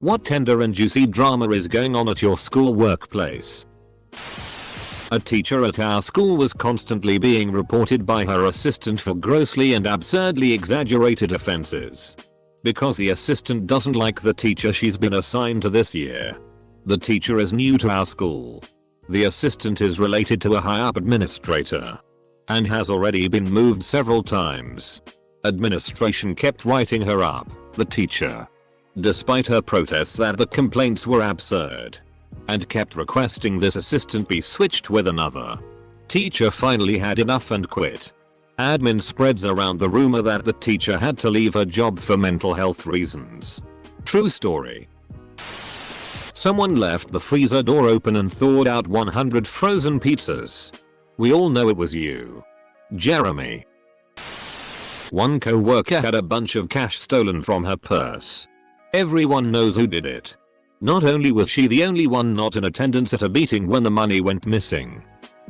What tender and juicy drama is going on at your school workplace? A teacher at our school was constantly being reported by her assistant for grossly and absurdly exaggerated offenses. Because the assistant doesn't like the teacher she's been assigned to this year. The teacher is new to our school. The assistant is related to a high-up administrator. And has already been moved several times. Administration kept writing her up, the teacher. Despite her protests that the complaints were absurd. And kept requesting this assistant be switched with another. Teacher finally had enough and quit. Admin spreads around the rumor that the teacher had to leave her job for mental health reasons. True story. Someone left the freezer door open and thawed out 100 frozen pizzas. We all know it was you. Jeremy. One co-worker had a bunch of cash stolen from her purse. Everyone knows who did it. Not only was she the only one not in attendance at a meeting when the money went missing,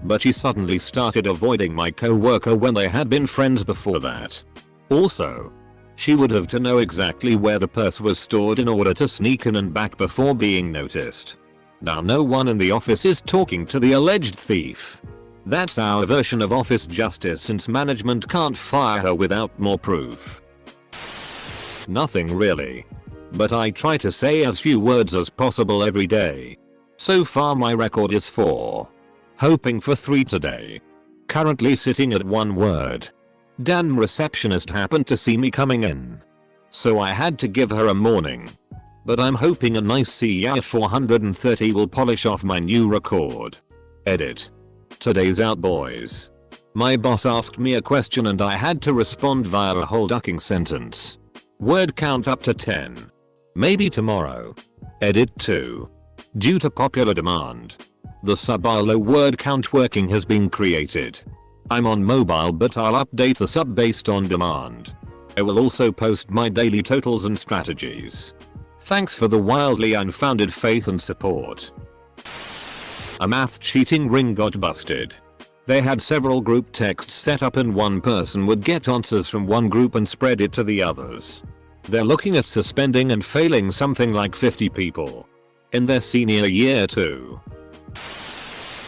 but she suddenly started avoiding my co-worker when they had been friends before that. Also, she would have to know exactly where the purse was stored in order to sneak in and back before being noticed. Now no one in the office is talking to the alleged thief. That's our version of office justice since management can't fire her without more proof. Nothing really. But I try to say as few words as possible every day. So far my record is 4. Hoping for 3 today. Currently sitting at 1 word. Damn receptionist happened to see me coming in. So I had to give her a morning. But I'm hoping a nice CE at 430 will polish off my new record. Edit. Today's out boys. My boss asked me a question and I had to respond via a whole ducking sentence. Word count up to 10. Maybe tomorrow. Edit 2. Due to popular demand. The sub-low word count working has been created. I'm on mobile but I'll update the sub based on demand. I will also post my daily totals and strategies. Thanks for the wildly unfounded faith and support. A math cheating ring got busted. They had several group texts set up and one person would get answers from one group and spread it to the others. They're looking at suspending and failing something like 50 people. In their senior year too.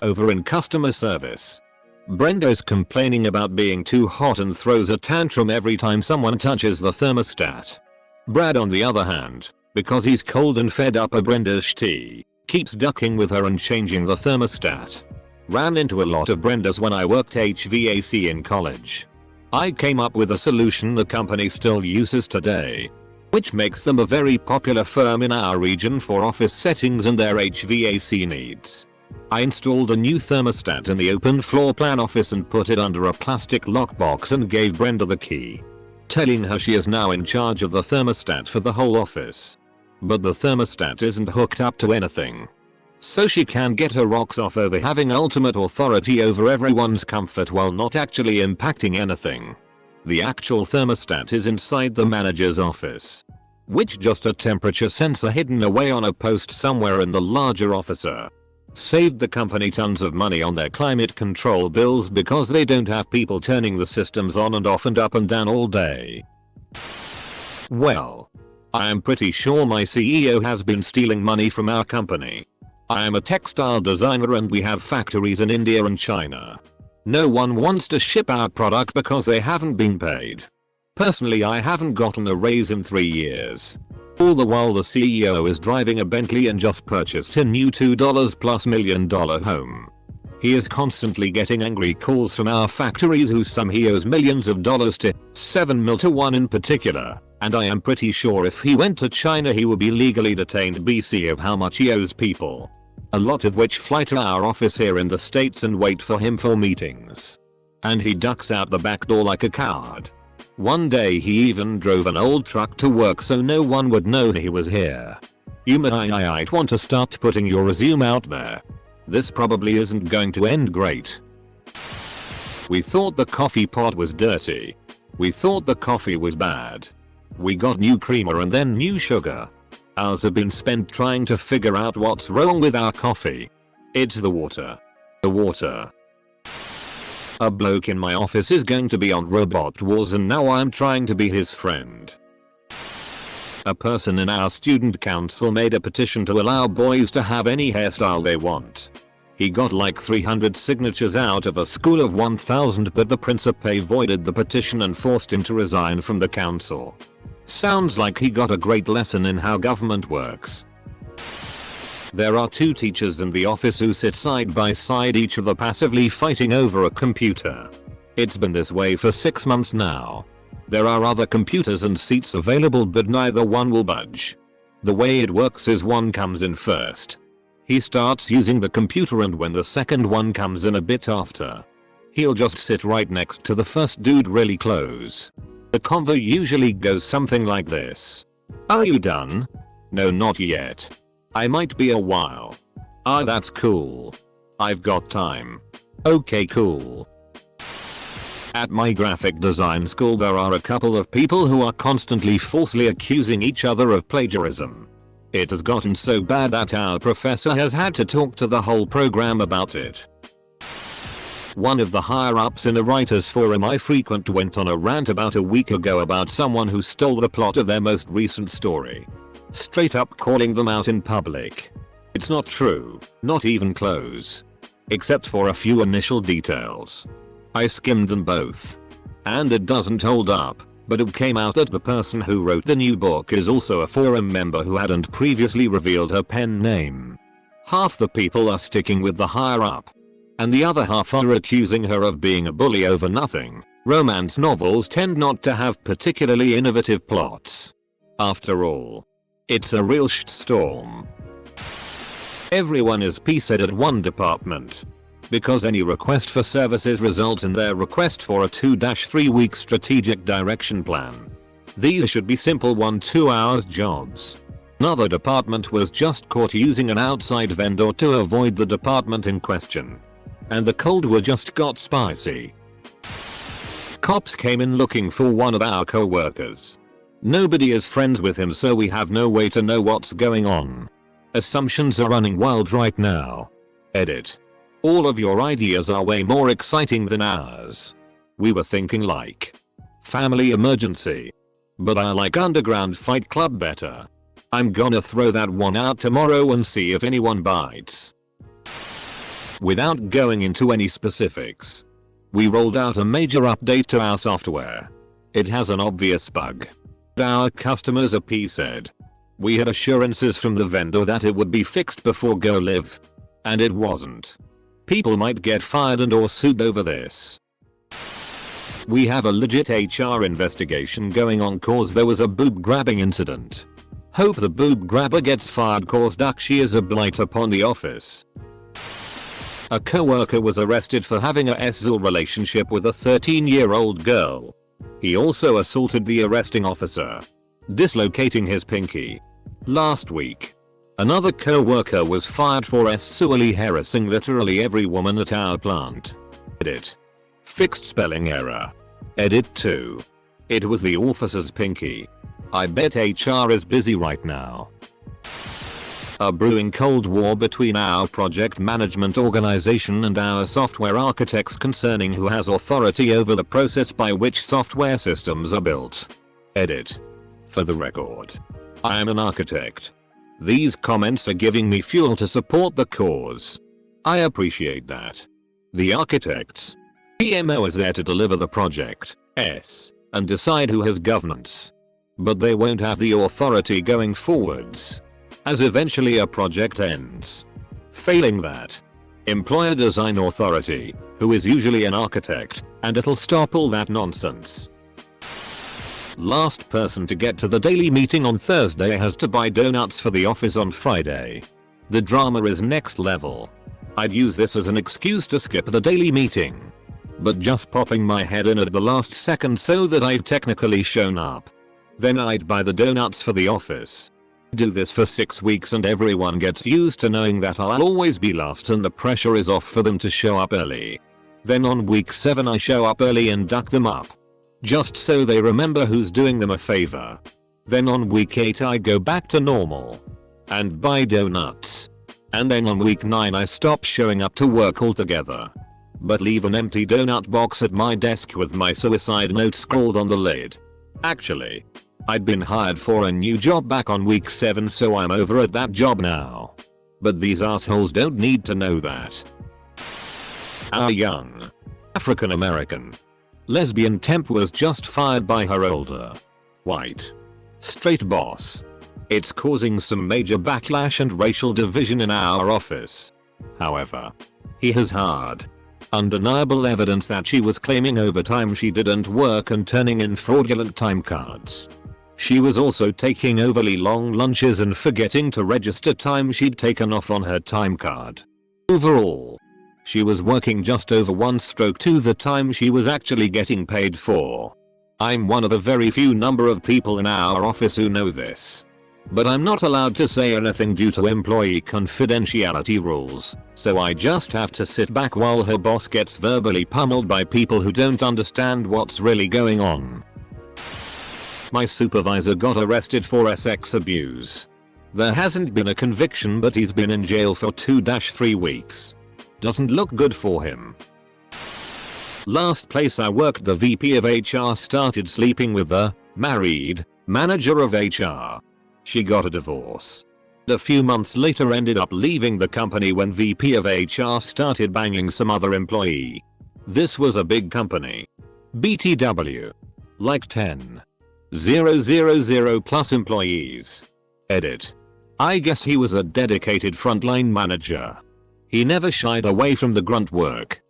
Over in customer service. Brenda's complaining about being too hot and throws a tantrum every time someone touches the thermostat. Brad on the other hand, because he's cold and fed up of Brenda's tea, keeps ducking with her and changing the thermostat. Ran into a lot of Brenda's when I worked HVAC in college. I came up with a solution the company still uses today, which makes them a very popular firm in our region for office settings and their HVAC needs. I installed a new thermostat in the open floor plan office and put it under a plastic lockbox and gave Brenda the key, telling her she is now in charge of the thermostat for the whole office. But the thermostat isn't hooked up to anything. So she can get her rocks off over having ultimate authority over everyone's comfort while not actually impacting anything. The actual thermostat is inside the manager's office. Which just a temperature sensor hidden away on a post somewhere in the larger officer. Saved the company tons of money on their climate control bills because they don't have people turning the systems on and off and up and down all day. Well, I am pretty sure my CEO has been stealing money from our company. I am a textile designer and we have factories in India and China. No one wants to ship our product because they haven't been paid. Personally, I haven't gotten a raise in 3 years. All the while the CEO is driving a Bentley and just purchased a new $2+ million home. He is constantly getting angry calls from our factories whose some he owes millions of dollars to, 7 mil to one in particular, and I am pretty sure if he went to China he would be legally detained BC of how much he owes people. A lot of which fly to our office here in the States and wait for him for meetings. And he ducks out the back door like a coward. One day he even drove an old truck to work so no one would know he was here. You might want to start putting your resume out there. This probably isn't going to end great. We thought the coffee pot was dirty. We thought the coffee was bad. We got new creamer and then new sugar. Hours have been spent trying to figure out what's wrong with our coffee. It's the water. The water. A bloke in my office is going to be on Robot Wars and now I'm trying to be his friend. A person in our student council made a petition to allow boys to have any hairstyle they want. He got like 300 signatures out of a school of 1,000, but the principal voided the petition and forced him to resign from the council. Sounds like he got a great lesson in how government works. There are two teachers in the office who sit side by side, each other passively fighting over a computer. It's been this way for 6 months now. There are other computers and seats available, but neither one will budge. The way it works is one comes in first. He starts using the computer, and when the second one comes in a bit after, he'll just sit right next to the first dude really close. The convo usually goes something like this. "Are you done?" "No, not yet. I might be a while." "Ah, that's cool. I've got time." "Okay, cool." At my graphic design school there are a couple of people who are constantly falsely accusing each other of plagiarism. It has gotten so bad that our professor has had to talk to the whole program about it. One of the higher ups in a writers forum I frequent went on a rant about a week ago about someone who stole the plot of their most recent story. Straight up calling them out in public. It's not true, not even close. Except for a few initial details. I skimmed them both. And it doesn't hold up, but it came out that the person who wrote the new book is also a forum member who hadn't previously revealed her pen name. Half the people are sticking with the higher up, and the other half are accusing her of being a bully over nothing. Romance novels tend not to have particularly innovative plots. After all, it's a real shitstorm. Everyone is pissed at one department. Because any request for services results in their request for a 2-3 week strategic direction plan. These should be simple 1-2 hours jobs. Another department was just caught using an outside vendor to avoid the department in question. And the Cold War just got spicy. Cops came in looking for one of our co-workers. Nobody is friends with him, so we have no way to know what's going on. Assumptions are running wild right now. Edit. All of your ideas are way more exciting than ours. We were thinking like family emergency. But I like underground fight club better. I'm gonna throw that one out tomorrow and see if anyone bites. Without going into any specifics, we rolled out a major update to our software. It has an obvious bug. Our customers are pissed. We had assurances from the vendor that it would be fixed before go live. And it wasn't. People might get fired and or sued over this. We have a legit HR investigation going on cause there was a boob grabbing incident. Hope the boob grabber gets fired cause she is a blight upon the office. A coworker was arrested for having a SZL relationship with a 13-year-old girl. He also assaulted the arresting officer, dislocating his pinky. Last week, another co-worker was fired for sexually harassing literally every woman at our plant. Edit. Fixed spelling error. Edit 2. It was the officer's pinky. I bet HR is busy right now. A brewing cold war between our project management organization and our software architects concerning who has authority over the process by which software systems are built. Edit. For the record, I am an architect. These comments are giving me fuel to support the cause. I appreciate that. The architects, PMO, is there to deliver the project, and decide who has governance. But they won't have the authority going forwards, as eventually a project ends. Failing that, employer design authority, who is usually an architect, and it'll stop all that nonsense. Last person to get to the daily meeting on Thursday has to buy donuts for the office on Friday. The drama is next level. I'd use this as an excuse to skip the daily meeting, but just popping my head in at the last second so that I've technically shown up. Then I'd buy the donuts for the office. Do this for 6 weeks and everyone gets used to knowing that I'll always be last and the pressure is off for them to show up early. Then on week 7 I show up early and duck them up, just so they remember who's doing them a favor. Then on week 8 I go back to normal and buy donuts. And then on week 9 I stop showing up to work altogether, but leave an empty donut box at my desk with my suicide note scrawled on the lid. Actually, I'd been hired for a new job back on week 7, so I'm over at that job now. But these assholes don't need to know that. Our young African American lesbian temp was just fired by her older white straight boss. It's causing some major backlash and racial division in our office. However, he has hard, undeniable evidence that she was claiming overtime she didn't work and turning in fraudulent time cards. She was also taking overly long lunches and forgetting to register time she'd taken off on her time card. Overall, she was working just over 1/2 the time she was actually getting paid for. I'm one of the very few number of people in our office who know this. But I'm not allowed to say anything due to employee confidentiality rules, so I just have to sit back while her boss gets verbally pummeled by people who don't understand what's really going on. My supervisor got arrested for sex abuse. There hasn't been a conviction, but he's been in jail for 2-3 weeks. Doesn't look good for him. Last place I worked, the VP of HR started sleeping with the married manager of HR. She got a divorce. A few months later ended up leaving the company when VP of HR started banging some other employee. This was a big company. BTW. Like 10,000 plus employees. Edit. I guess he was a dedicated frontline manager. He never shied away from the grunt work.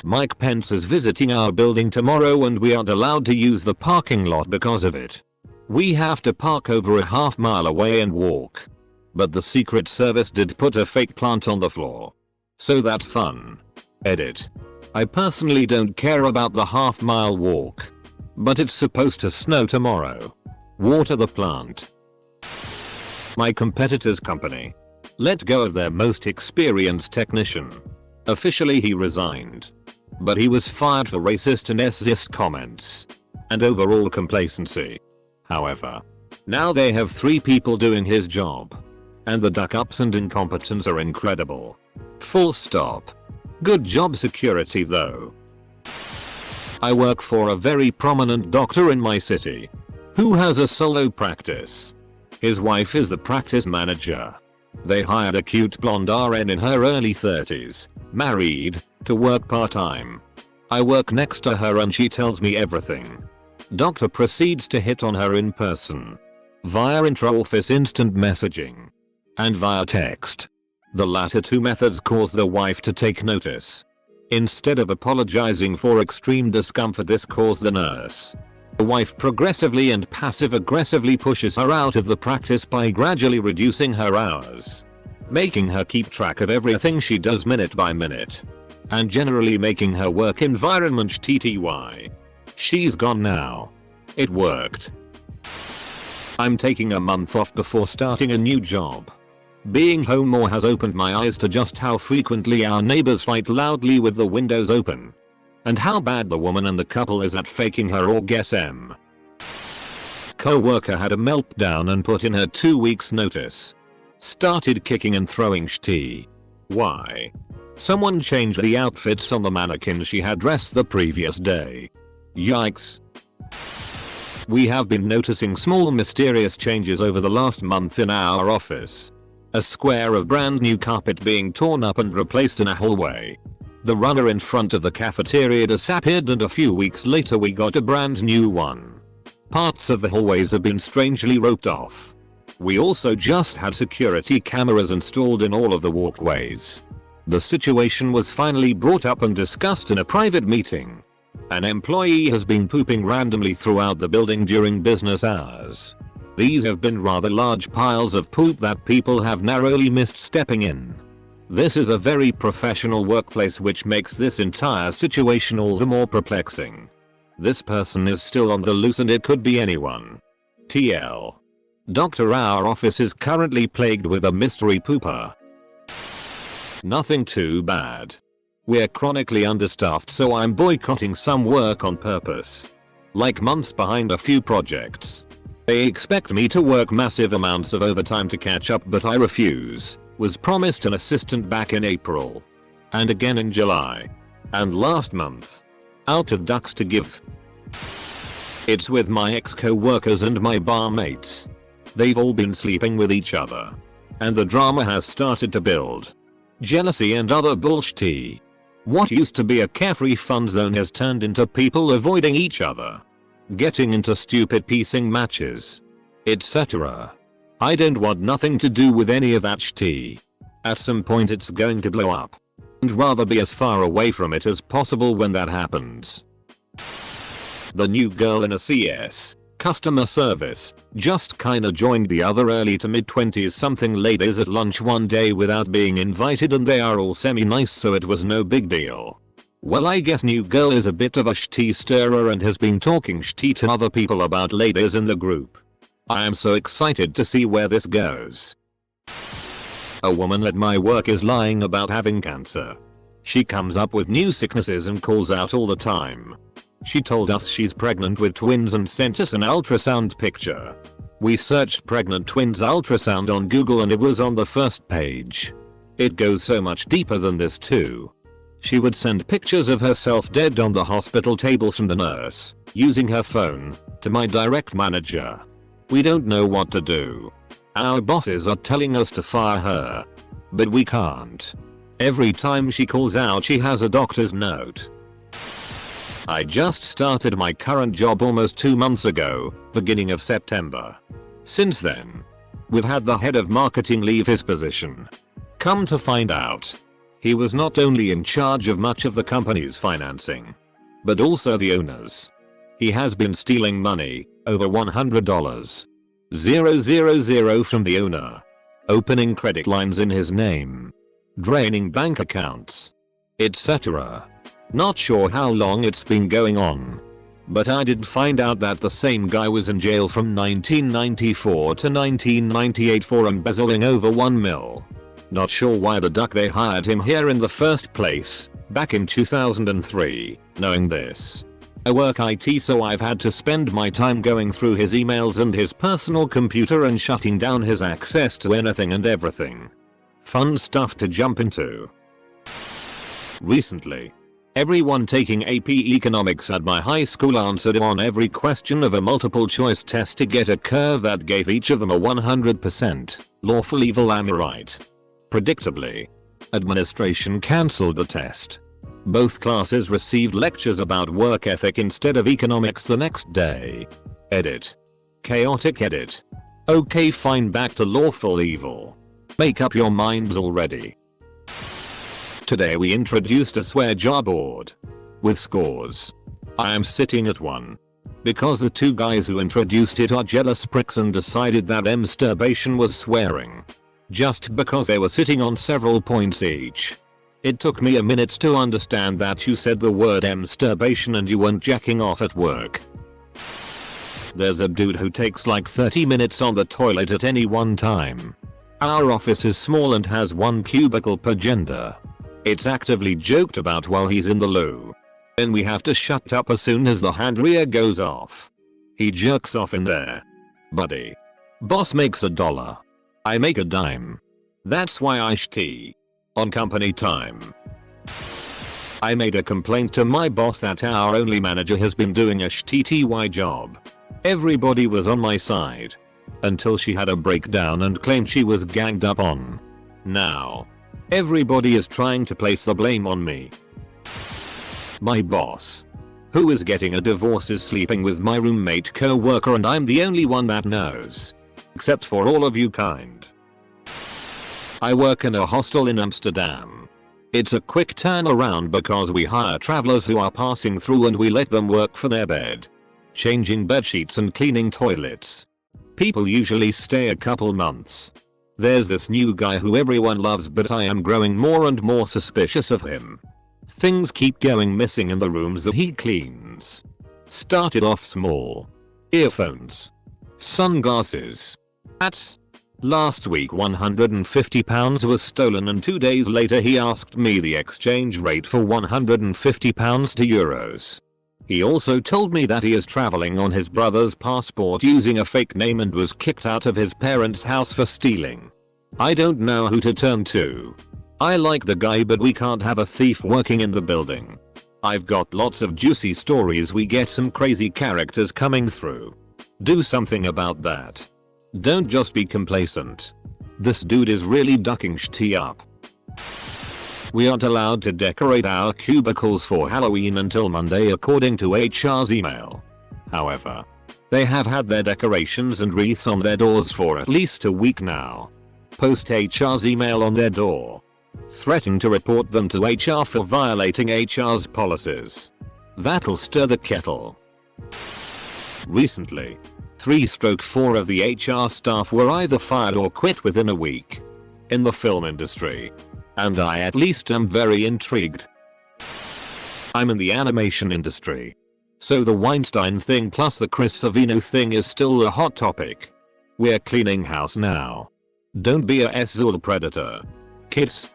Mike Pence is visiting our building tomorrow and we aren't allowed to use the parking lot because of it. We have to park over a half-mile away and walk. But the Secret Service did put a fake plant on the floor. So that's fun. Edit. I personally don't care about the half-mile walk. But it's supposed to snow tomorrow. Water the plant. My competitor's company let go of their most experienced technician. Officially he resigned. But he was fired for racist and sexist comments and overall complacency. However, now they have 3 people doing his job. And the duck-ups and incompetence are incredible. Full stop. Good job security though. I work for a very prominent doctor in my city who has a solo practice. His wife is the practice manager. They hired a cute blonde RN in her early 30s, married, to work part-time. I work next to her and she tells me everything. Doctor proceeds to hit on her in person, via intra-office instant messaging, and via text. The latter 2 methods cause the wife to take notice. Instead of apologizing for extreme discomfort this caused the nurse. The wife progressively and passive-aggressively pushes her out of the practice by gradually reducing her hours, making her keep track of everything she does minute by minute, and generally making her work environment TTY. She's gone now. It worked. I'm taking a month off before starting a new job. Being home more has opened my eyes to just how frequently our neighbors fight loudly with the windows open. And how bad the woman and the couple is at faking her orgasm. Co-worker had a meltdown and put in her 2 weeks notice. Started kicking and throwing shit. Why? Someone changed the outfits on the mannequin she had dressed the previous day. Yikes. We have been noticing small mysterious changes over the last month in our office. A square of brand new carpet being torn up and replaced in a hallway. The runner in front of the cafeteria disappeared and a few weeks later we got a brand new one. Parts of the hallways have been strangely roped off. We also just had security cameras installed in all of the walkways. The situation was finally brought up and discussed in a private meeting. An employee has been pooping randomly throughout the building during business hours. These have been rather large piles of poop that people have narrowly missed stepping in. This is a very professional workplace, which makes this entire situation all the more perplexing. This person is still on the loose and it could be anyone. TL. Doctor, our office is currently plagued with a mystery pooper. Nothing too bad. We're chronically understaffed, so I'm boycotting some work on purpose. Like months behind a few projects. They expect me to work massive amounts of overtime to catch up, but I refuse. Was promised an assistant back in April. And again in July. And last month. Out of ducks to give. It's with my ex-co-workers and my barmates. They've all been sleeping with each other. And the drama has started to build. Jealousy and other bullshit. What used to be a carefree fun zone has turned into people avoiding each other. Getting into stupid piecing matches. Etc. I don't want nothing to do with any of that shit. At some point it's going to blow up. And rather be as far away from it as possible when that happens. The new girl in a CS, customer service, just kinda joined the other early to mid 20s something ladies at lunch one day without being invited, and they are all semi-nice, so it was no big deal. Well, I guess new girl is a bit of a shitty stirrer and has been talking shitty to other people about ladies in the group. I am so excited to see where this goes. A woman at my work is lying about having cancer. She comes up with new sicknesses and calls out all the time. She told us she's pregnant with twins and sent us an ultrasound picture. We searched pregnant twins ultrasound on Google and it was on the first page. It goes so much deeper than this too. She would send pictures of herself dead on the hospital table from the nurse, using her phone, to my direct manager. We don't know what to do. Our bosses are telling us to fire her. But we can't. Every time she calls out she has a doctor's note. I just started my current job almost 2 months ago, beginning of September. Since then, we've had the head of marketing leave his position. Come to find out, he was not only in charge of much of the company's financing, but also the owners. He has been stealing money, over $100. 000 from the owner. Opening credit lines in his name. Draining bank accounts. Etc. Not sure how long it's been going on. But I did find out that the same guy was in jail from 1994 to 1998 for embezzling over $1 million. Not sure why the duck they hired him here in the first place, back in 2003, knowing this. I work IT, so I've had to spend my time going through his emails and his personal computer and shutting down his access to anything and everything. Fun stuff to jump into. Recently, everyone taking AP Economics at my high school answered on every question of a multiple choice test to get a curve that gave each of them a 100% lawful evil am I right. Predictably, administration cancelled the test. Both classes received lectures about work ethic instead of economics the next day. Edit. Chaotic edit. Okay, fine, back to lawful evil. Make up your minds already. Today we introduced a swear jar board. With scores. I am sitting at 1. Because the two guys who introduced it are jealous pricks and decided that masturbation was swearing. Just because they were sitting on several points each. It took me a minute to understand that you said the word masturbation and you weren't jacking off at work. There's a dude who takes like 30 minutes on the toilet at any one time. Our office is small and has 1 cubicle per gender. It's actively joked about while he's in the loo. Then we have to shut up as soon as the handrier goes off. He jerks off in there. Buddy. Boss makes $1. I make a dime. That's why I shitty. On company time. I made a complaint to my boss that our only manager has been doing a shitty job. Everybody was on my side. Until she had a breakdown and claimed she was ganged up on. Now, everybody is trying to place the blame on me. My boss, who is getting a divorce, is sleeping with my roommate co-worker and I'm the only one that knows. Except for all of you kind. I work in a hostel in Amsterdam. It's a quick turnaround because we hire travelers who are passing through and we let them work for their bed. Changing bed sheets and cleaning toilets. People usually stay a couple months. There's this new guy who everyone loves, but I am growing more and more suspicious of him. Things keep going missing in the rooms that he cleans. Started off small. Earphones. Sunglasses. Hats. Last week £150 was stolen and 2 days later he asked me the exchange rate for £150 to euros. He also told me that he is traveling on his brother's passport using a fake name and was kicked out of his parents' house for stealing. I don't know who to turn to. I like the guy, but we can't have a thief working in the building. I've got lots of juicy stories. We get some crazy characters coming through. Do something about that. Don't just be complacent. This dude is really ducking shit up. We aren't allowed to decorate our cubicles for Halloween until Monday according to HR's email. However, they have had their decorations and wreaths on their doors for at least a week now. Post HR's email on their door. Threaten to report them to HR for violating HR's policies. That'll stir the kettle. Recently, 3/4 of the HR staff were either fired or quit within a week. In the film industry. And I at least am very intrigued. I'm in the animation industry. So the Weinstein thing plus the Chris Savino thing is still a hot topic. We're cleaning house now. Don't be a sexual predator. Kids.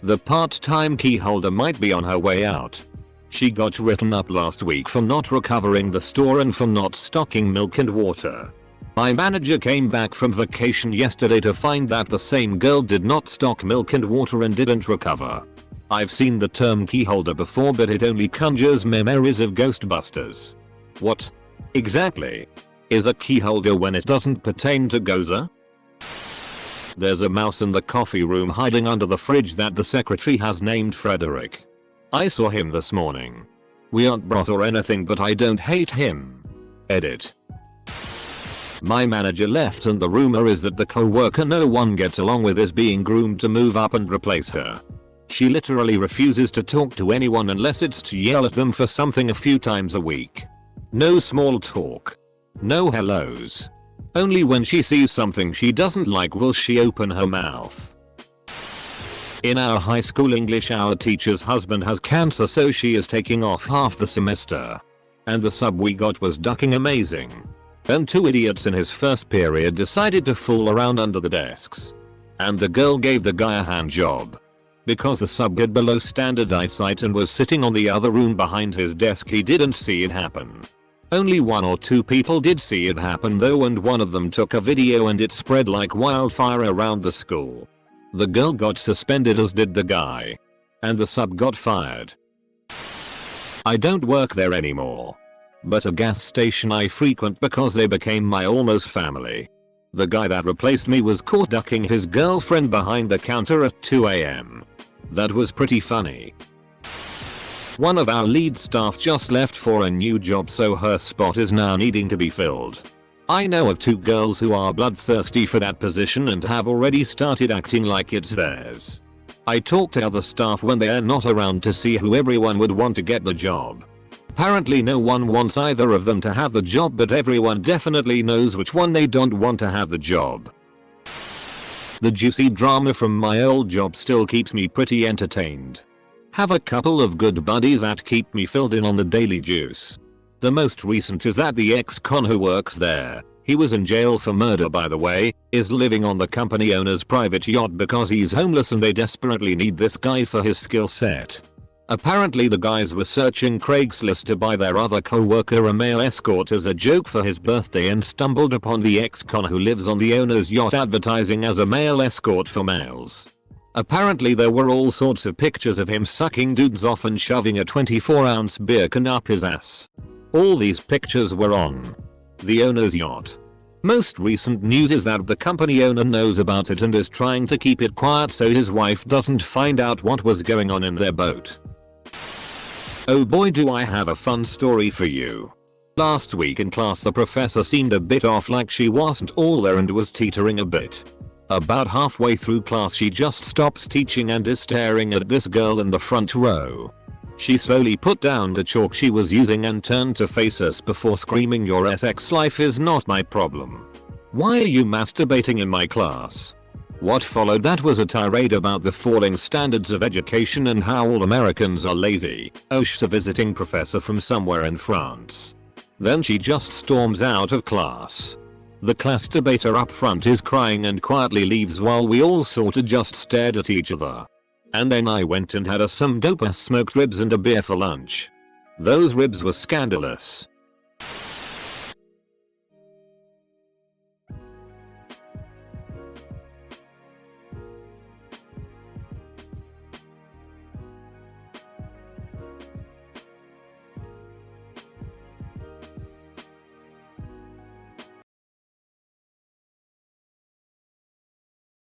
The part-time key holder might be on her way out. She got written up last week for not recovering the store and for not stocking milk and water. My manager came back from vacation yesterday to find that the same girl did not stock milk and water and didn't recover. I've seen the term keyholder before, but it only conjures memories of Ghostbusters. What exactly is a keyholder when it doesn't pertain to Gozer? There's a mouse in the coffee room hiding under the fridge that the secretary has named Frederick. I saw him this morning. We aren't bros or anything, but I don't hate him. Edit. My manager left and the rumor is that the co-worker no one gets along with is being groomed to move up and replace her. She literally refuses to talk to anyone unless it's to yell at them for something a few times a week. No small talk. No hellos. Only when she sees something she doesn't like will she open her mouth. In our high school English, our teacher's husband has cancer, so she is taking off half the semester. And the sub we got was ducking amazing. And 2 idiots in his first period decided to fool around under the desks. And the girl gave the guy a hand job. Because the sub had below standard eyesight and was sitting on the other room behind his desk, he didn't see it happen. Only 1 or 2 people did see it happen though, and one of them took a video and it spread like wildfire around the school. The girl got suspended, as did the guy. And the sub got fired. I don't work there anymore. But a gas station I frequent because they became my almost family. The guy that replaced me was caught ducking his girlfriend behind the counter at 2 AM. That was pretty funny. One of our lead staff just left for a new job, so her spot is now needing to be filled. I know of 2 girls who are bloodthirsty for that position and have already started acting like it's theirs. I talk to other staff when they are not around to see who everyone would want to get the job. Apparently no one wants either of them to have the job, but everyone definitely knows which one they don't want to have the job. The juicy drama from my old job still keeps me pretty entertained. Have a couple of good buddies that keep me filled in on the daily juice. The most recent is that the ex-con who works there, he was in jail for murder by the way, is living on the company owner's private yacht because he's homeless and they desperately need this guy for his skill set. Apparently the guys were searching Craigslist to buy their other co-worker a male escort as a joke for his birthday and stumbled upon the ex-con who lives on the owner's yacht advertising as a male escort for males. Apparently there were all sorts of pictures of him sucking dudes off and shoving a 24-ounce beer can up his ass. All these pictures were on the owner's yacht. Most recent news is that the company owner knows about it and is trying to keep it quiet so his wife doesn't find out what was going on in their boat. Oh boy, do I have a fun story for you. Last week in class the professor seemed a bit off, like she wasn't all there and was teetering a bit. About halfway through class she just stops teaching and is staring at this girl in the front row. She slowly put down the chalk she was using and turned to face us before screaming, "Your sex life is not my problem. Why are you masturbating in my class?" What followed that was a tirade about the falling standards of education and how all Americans are lazy. Oh, she's a visiting professor from somewhere in France. Then she just storms out of class. The class debater up front is crying and quietly leaves while we all sorta just stared at each other. And then I went and had some dope ass smoked ribs and a beer for lunch. Those ribs were scandalous.